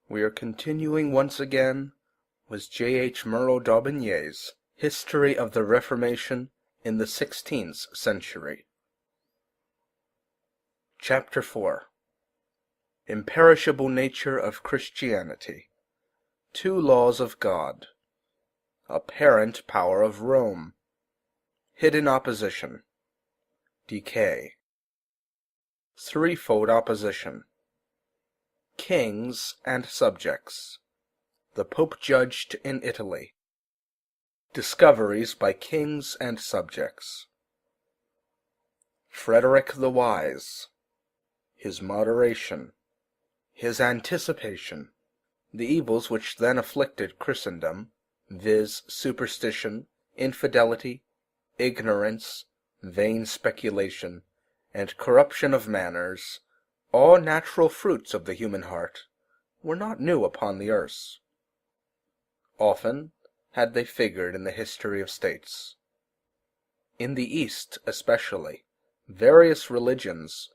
We are continuing once again with J.H. Murrow d'Aubigné's History of the Reformation in the 16th Century. Chapter 4. Imperishable Nature of Christianity. Two Laws of God. Apparent Power of Rome. Hidden Opposition. Decay. Threefold Opposition. Kings and Subjects. The Pope Judged in Italy. Discoveries by Kings and Subjects. Frederick the Wise. His moderation. His anticipation. The evils which then afflicted Christendom, viz., superstition, infidelity, ignorance, vain speculation, and corruption of manners, all natural fruits of the human heart, were not new upon the earth. Often had they figured in the history of states. In the East especially, various religions,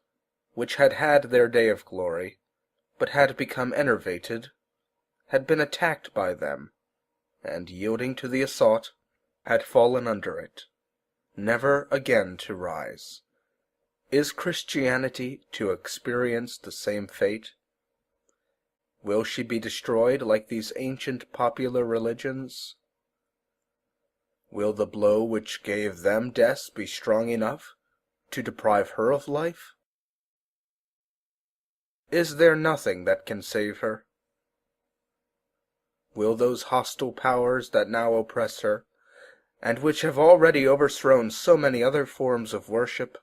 which had had their day of glory, but had become enervated, had been attacked by them, and, yielding to the assault, had fallen under it, never again to rise. Is Christianity to experience the same fate? Will she be destroyed like these ancient popular religions? Will the blow which gave them death be strong enough to deprive her of life? Is there nothing that can save her? Will those hostile powers that now oppress her, and which have already overthrown so many other forms of worship,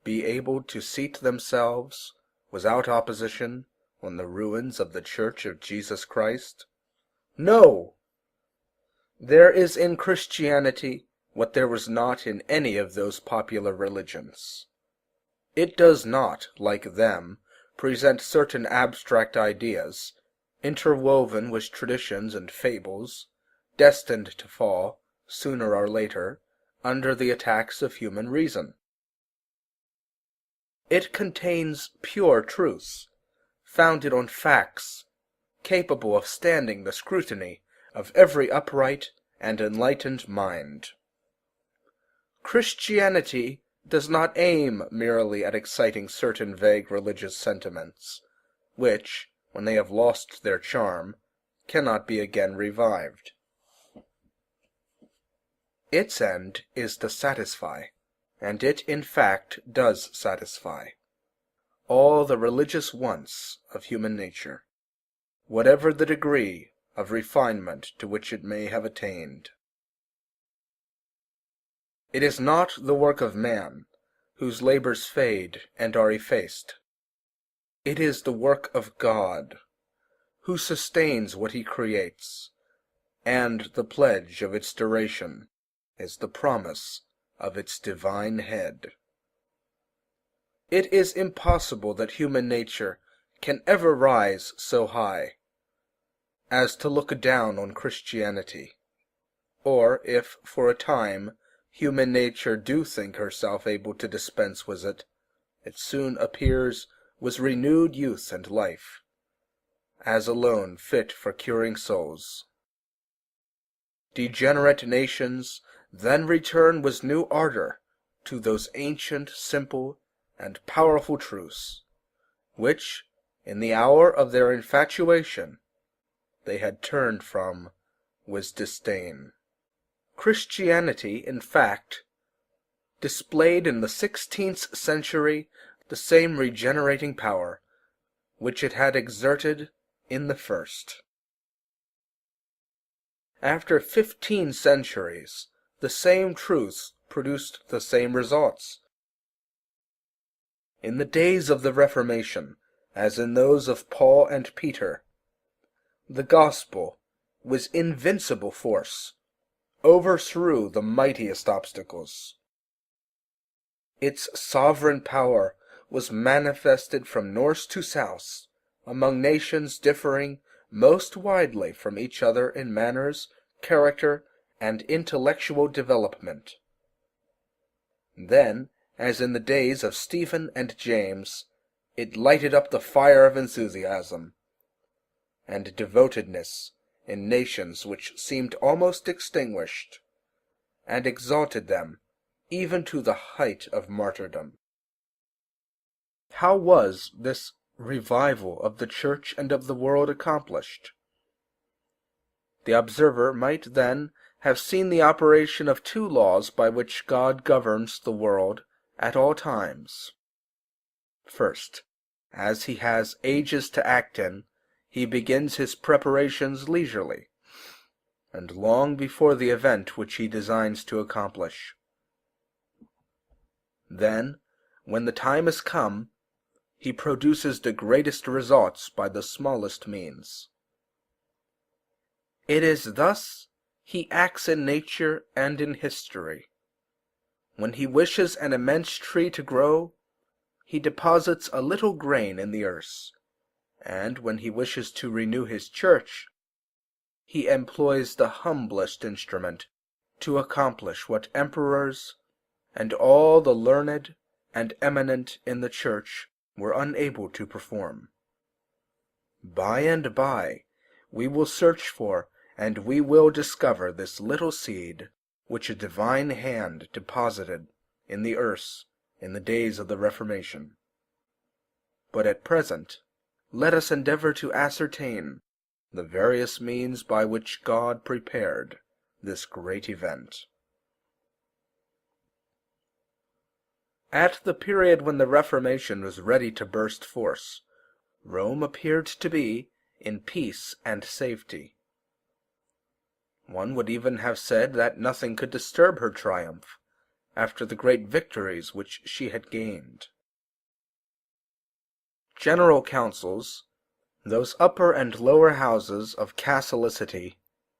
be able to seat themselves, without opposition, on the ruins of the Church of Jesus Christ? No! There is in Christianity what there was not in any of those popular religions. It does not, like them, present certain abstract ideas, interwoven with traditions and fables, destined to fall, sooner or later, under the attacks of human reason. It contains pure truths, founded on facts, capable of standing the scrutiny of every upright and enlightened mind. Christianity does not aim merely at exciting certain vague religious sentiments, which, when they have lost their charm, cannot be again revived. Its end is to satisfy, and it in fact does satisfy, all the religious wants of human nature, whatever the degree of refinement to which it may have attained. It is not the work of man, whose labors fade and are effaced. It is the work of God, who sustains what he creates, and the pledge of its duration is the promise of its divine head. It is impossible that human nature can ever rise so high as to look down on Christianity, or if for a time human nature do think herself able to dispense with it, it soon appears with renewed youth and life, as alone fit for curing souls. Degenerate nations then return with new ardor to those ancient, simple, and powerful truths, which, in the hour of their infatuation, they had turned from with disdain. Christianity, in fact, displayed in the 16th century the same regenerating power which it had exerted in the first. After 15 centuries, the same truths produced the same results. In the days of the Reformation, as in those of Paul and Peter, the gospel, with invincible force, overthrew the mightiest obstacles. Its sovereign power was manifested from north to south, among nations differing most widely from each other in manners, character, and intellectual development. Then, as in the days of Stephen and James, it lighted up the fire of enthusiasm, and devotedness in nations which seemed almost extinguished, and exalted them even to the height of martyrdom. How was this revival of the Church and of the world accomplished? The observer might then have seen the operation of two laws by which God governs the world at all times. First, as he has ages to act in, he begins his preparations leisurely, and long before the event which he designs to accomplish. Then, when the time is come, he produces the greatest results by the smallest means. It is thus he acts in nature and in history. When he wishes an immense tree to grow, he deposits a little grain in the earth, and when he wishes to renew his church, he employs the humblest instrument to accomplish what emperors and all the learned and eminent in the church were unable to perform. By and by we will search for and we will discover this little seed which a divine hand deposited in the earth in the days of the Reformation. But at present let us endeavor to ascertain the various means by which God prepared this great event. At the period when the Reformation was ready to burst forth, Rome appeared to be in peace and safety. One would even have said that nothing could disturb her triumph after the great victories which she had gained. General councils, those upper and lower houses of Catholicity,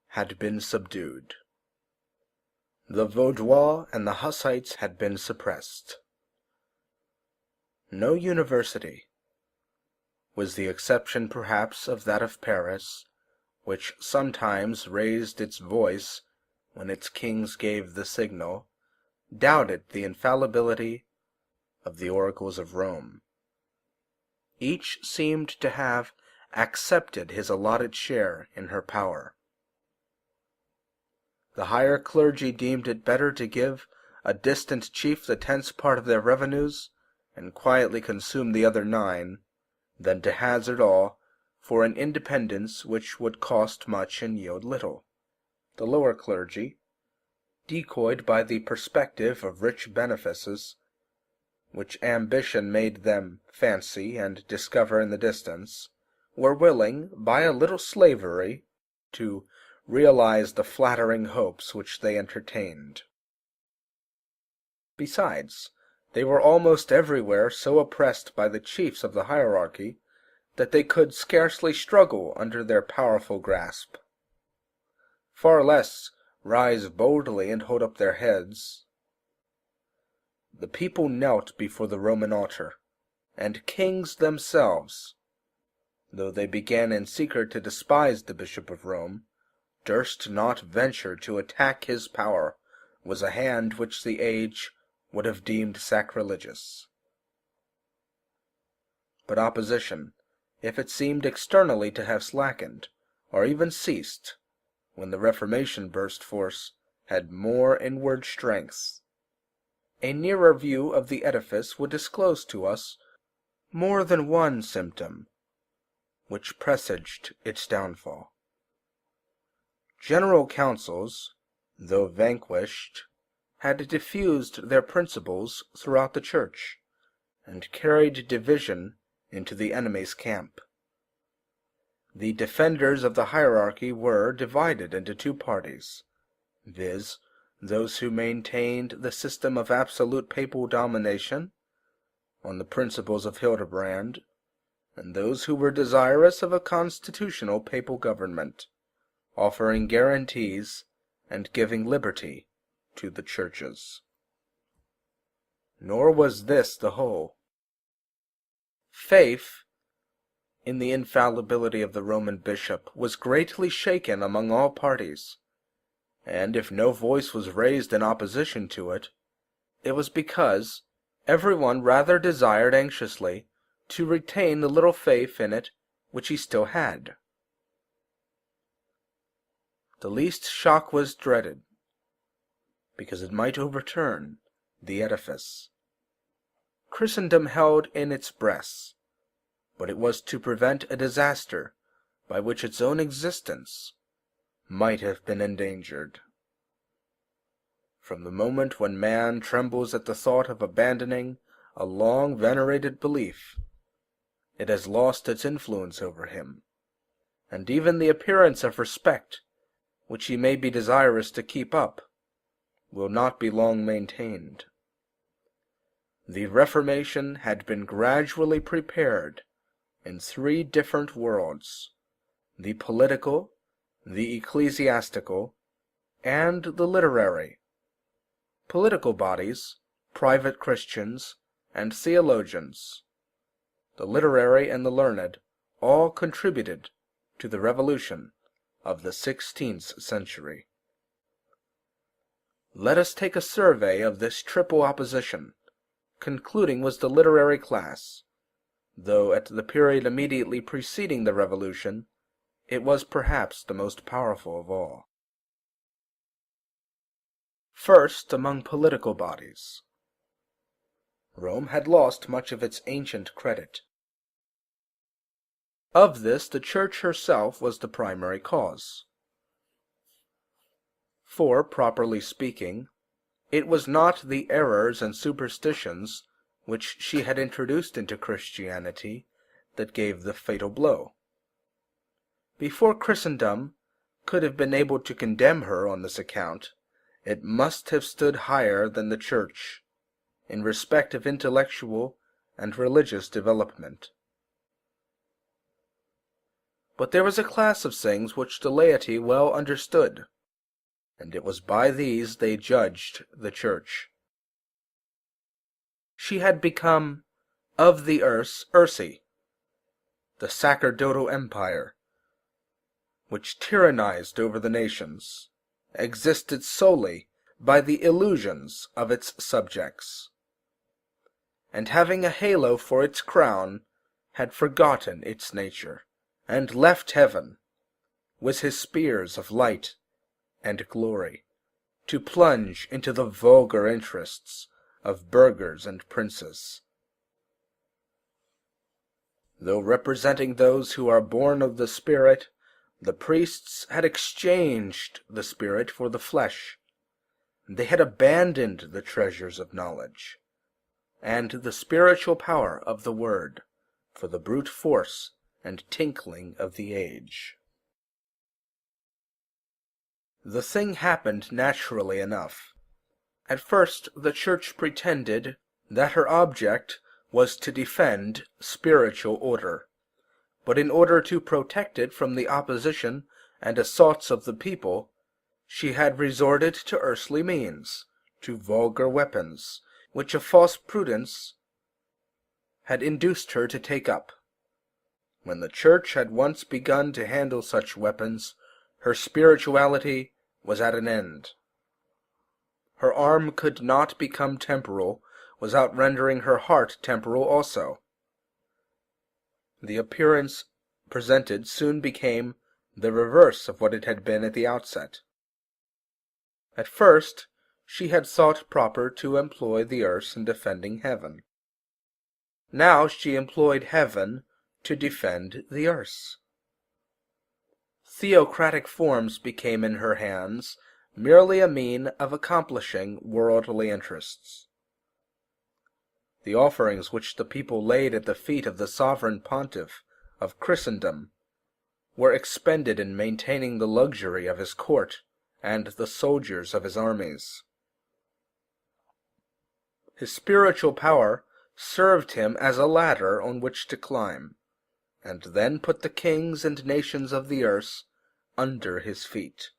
had been subdued. The Vaudois and the Hussites had been suppressed. No university, with the exception perhaps of that of Paris, which sometimes raised its voice when its kings gave the signal, doubted the infallibility of the oracles of Rome. Each seemed to have accepted his allotted share in her power. The higher clergy deemed it better to give a distant chief the 10th part of their revenues, and quietly consume the other 9, than to hazard all for an independence which would cost much and yield little. The lower clergy, decoyed by the perspective of rich benefices, which ambition made them fancy and discover in the distance, were willing, by a little slavery, to realize the flattering hopes which they entertained. Besides, they were almost everywhere so oppressed by the chiefs of the hierarchy that they could scarcely struggle under their powerful grasp. Far less rise boldly and hold up their heads. The people knelt before the Roman altar, and kings themselves, though they began in secret to despise the Bishop of Rome, durst not venture to attack his power with a hand which the age would have deemed sacrilegious. But opposition, if it seemed externally to have slackened, or even ceased, when the Reformation burst forth, had more inward strength. A nearer view of the edifice would disclose to us more than one symptom which presaged its downfall. General councils, though vanquished, had diffused their principles throughout the church, and carried division into the enemy's camp. The defenders of the hierarchy were divided into 2 parties, viz., those who maintained the system of absolute papal domination, on the principles of Hildebrand, and those who were desirous of a constitutional papal government, offering guarantees and giving liberty to the churches. Nor was this the whole. Faith in the infallibility of the Roman bishop was greatly shaken among all parties, and if no voice was raised in opposition to it, it was because everyone rather desired anxiously to retain the little faith in it which he still had. The least shock was dreaded, because it might overturn the edifice Christendom held in its breast, but it was to prevent a disaster by which its own existence might have been endangered. From the moment when man trembles at the thought of abandoning a long venerated belief, it has lost its influence over him, and even the appearance of respect which he may be desirous to keep up will not be long maintained. The Reformation had been gradually prepared in 3 different worlds: the political, the ecclesiastical, and the literary. Political bodies, private Christians, and theologians, the literary and the learned, all contributed to the revolution of the 16th century. Let us take a survey of this triple opposition. Concluding was the literary class, though at the period immediately preceding the Revolution, it was perhaps the most powerful of all. First, among political bodies. Rome had lost much of its ancient credit. Of this, the Church herself was the primary cause. For, properly speaking, it was not the errors and superstitions which she had introduced into Christianity that gave the fatal blow. Before Christendom could have been able to condemn her on this account, it must have stood higher than the Church in respect of intellectual and religious development. But there was a class of things which the laity well understood, and it was by these they judged the Church. She had become of the Ursi, the sacerdotal empire, which tyrannized over the nations, existed solely by the illusions of its subjects, and having a halo for its crown, had forgotten its nature, and left heaven, with his spears of light and glory, to plunge into the vulgar interests of burghers and princes. Though representing those who are born of the Spirit, the priests had exchanged the Spirit for the flesh. They had abandoned the treasures of knowledge, and the spiritual power of the Word for the brute force and tinkling of the age. The thing happened naturally enough. At first the Church pretended that her object was to defend spiritual order, but in order to protect it from the opposition and assaults of the people, she had resorted to earthly means, to vulgar weapons, which a false prudence had induced her to take up. When the Church had once begun to handle such weapons, her spirituality was at an end. Her arm could not become temporal without rendering her heart temporal also. The appearance presented soon became the reverse of what it had been at the outset. At first, she had thought proper to employ the earth in defending heaven. Now she employed heaven to defend the earth. Theocratic forms became in her hands merely a mean of accomplishing worldly interests. The offerings which the people laid at the feet of the sovereign pontiff of Christendom were expended in maintaining the luxury of his court and the soldiers of his armies. His spiritual power served him as a ladder on which to climb, and then put the kings and nations of the earth under his feet.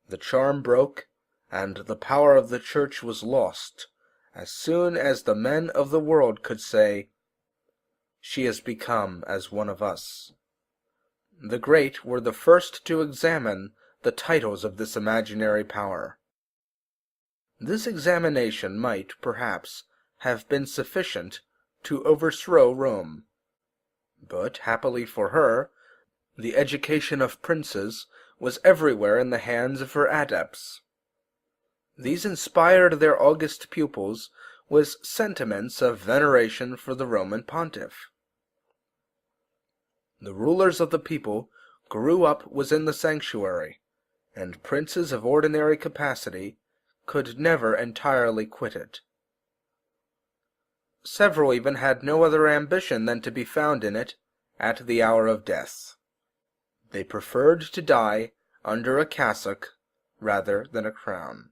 The charm broke, and the power of the Church was lost as soon as the men of the world could say, "She has become as one of us." The great were the first to examine the titles of this imaginary power. This examination might, perhaps, have been sufficient to overthrow Rome, but, happily for her, The education of princes was everywhere in the hands of her adepts. These inspired their august pupils with sentiments of veneration for the Roman pontiff. The rulers of the people grew up within the sanctuary, and princes of ordinary capacity could never entirely quit it. Several even had no other ambition than to be found in it at the hour of death. They preferred to die under a cassock rather than a crown.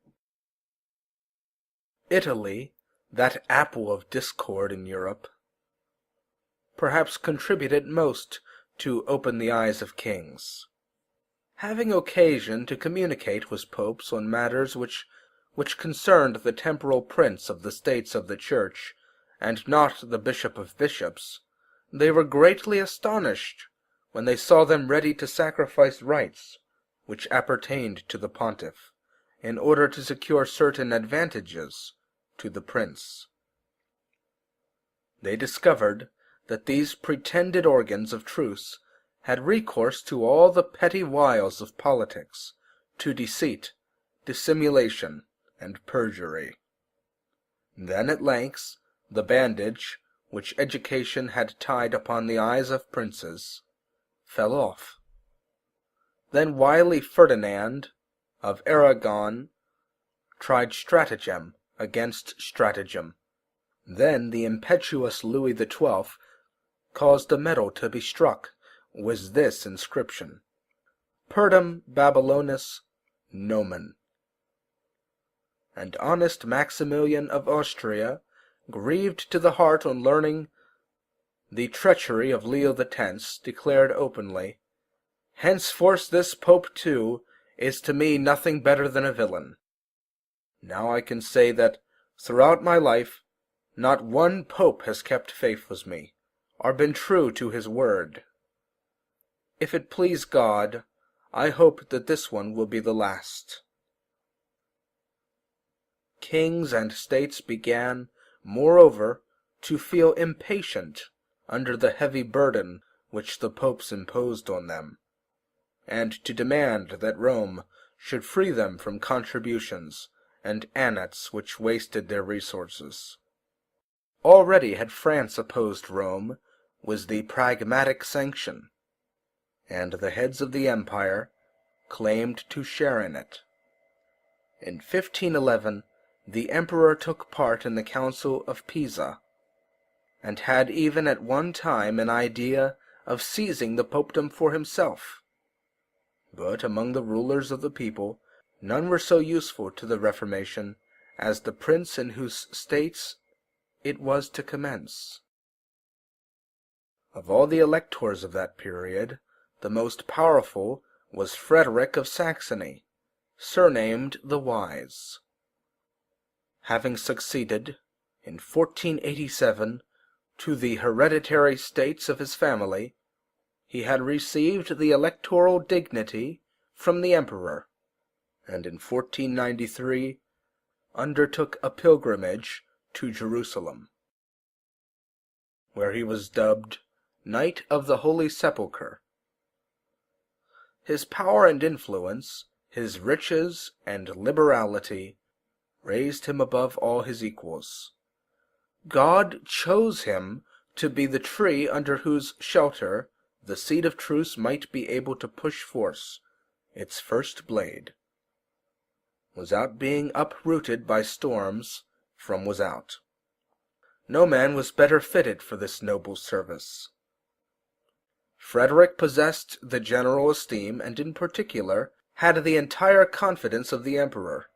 Italy, that apple of discord in Europe, perhaps contributed most to open the eyes of kings. Having occasion to communicate with popes on matters which concerned the temporal prince of the states of the Church, and not the bishop of bishops, they were greatly astonished when they saw them ready to sacrifice rights which appertained to the pontiff, in order to secure certain advantages to the prince. They discovered that these pretended organs of truce had recourse to all the petty wiles of politics, to deceit, dissimulation, and perjury. Then at length the bandage which education had tied upon the eyes of princes fell off. Then wily Ferdinand of Aragon tried stratagem against stratagem. Then the impetuous Louis XII caused a medal to be struck with this inscription: Perdam Babylonis Nomen. And honest Maximilian of Austria, grieved to the heart on learning the treachery of Leo X, declared openly, "Henceforth this Pope too is to me nothing better than a villain." Now I can say that throughout my life not one pope has kept faith with me, or been true to his word. If it please God, I hope that this one will be the last. Kings and states began, moreover, to feel impatient under the heavy burden which the popes imposed on them, and to demand that Rome should free them from contributions and annats which wasted their resources. Already had France opposed Rome with the Pragmatic Sanction, and the heads of the empire claimed to share in it. In 1511 the emperor took part in the Council of Pisa, and had even at one time an idea of seizing the popedom for himself. But among the rulers of the people none were so useful to the Reformation as the prince in whose states it was to commence. Of all the electors of that period, the most powerful was Frederick of Saxony, surnamed the Wise. Having succeeded, in 1487, to the hereditary states of his family, he had received the electoral dignity from the emperor, and in 1493 undertook a pilgrimage to Jerusalem, where he was dubbed Knight of the Holy Sepulchre. His power and influence, his riches and liberality, raised him above all his equals. God chose him to be the tree under whose shelter the seed of truce might be able to push forth its first blade, without being uprooted by storms from without. No man was better fitted for this noble service. Frederick possessed the general esteem, and in particular had the entire confidence of the emperor,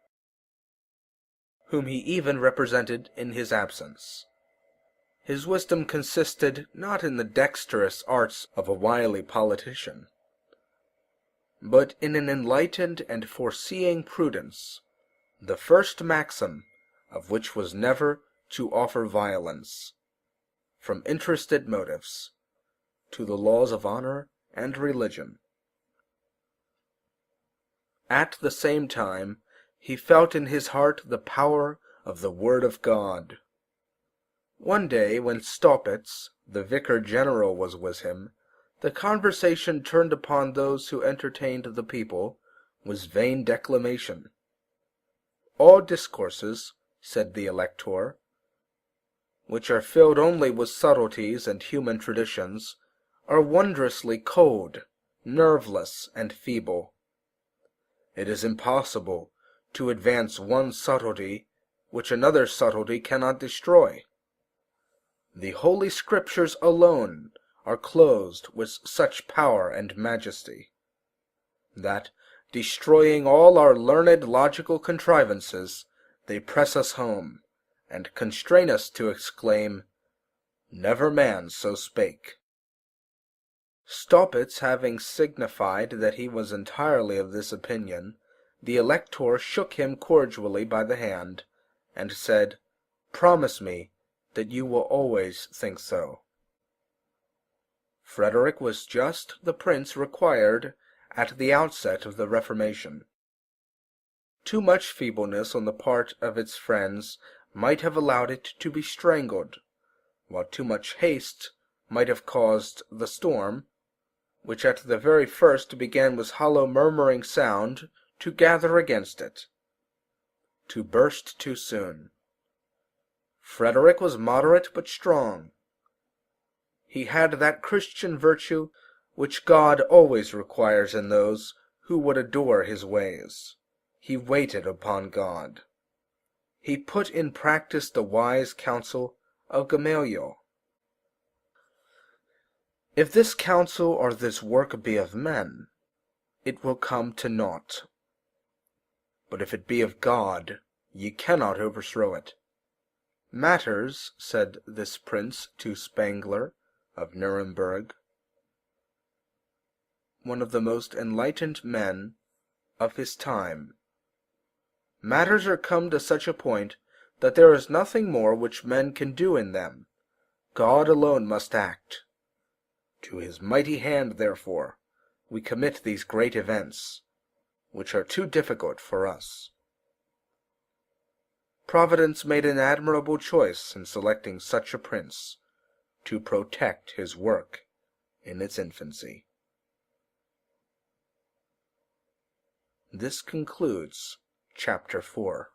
whom he even represented in his absence. His wisdom consisted not in the dexterous arts of a wily politician, but in an enlightened and foreseeing prudence, the first maxim of which was never to offer violence, from interested motives, to the laws of honor and religion. At the same time, he felt in his heart the power of the Word of God. One day, when Staupitz, the vicar general, was with him, The conversation turned upon those who entertained the people was vain declamation. All discourses, said the elector, which are filled only with subtleties and human traditions, are wondrously cold, nerveless, and feeble. It is impossible to advance one subtlety which another subtlety cannot destroy. The Holy Scriptures alone are clothed with such power and majesty, that, destroying all our learned logical contrivances, they press us home, and constrain us to exclaim, "Never man so spake." Staupitz having signified that he was entirely of this opinion, the elector shook him cordially by the hand, and said, "Promise me that you will always think so." Frederick was just the prince required at the outset of the Reformation. Too much feebleness on the part of its friends might have allowed it to be strangled, while too much haste might have caused the storm, which at the very first began with hollow murmuring sound, to gather against it, to burst too soon. Frederick was moderate but strong. He had that Christian virtue which God always requires in those who would adore his ways. He waited upon God. He put in practice the wise counsel of Gamaliel. If this counsel or this work be of men, it will come to naught. But if it be of God, ye cannot overthrow it. Matters, said this prince to Spangler of Nuremberg, one of the most enlightened men of his time, matters are come to such a point that there is nothing more which men can do in them. God alone must act. To his mighty hand, therefore, we commit these great events, which are too difficult for us. Providence made an admirable choice in selecting such a prince to protect his work in its infancy. This concludes Chapter 4.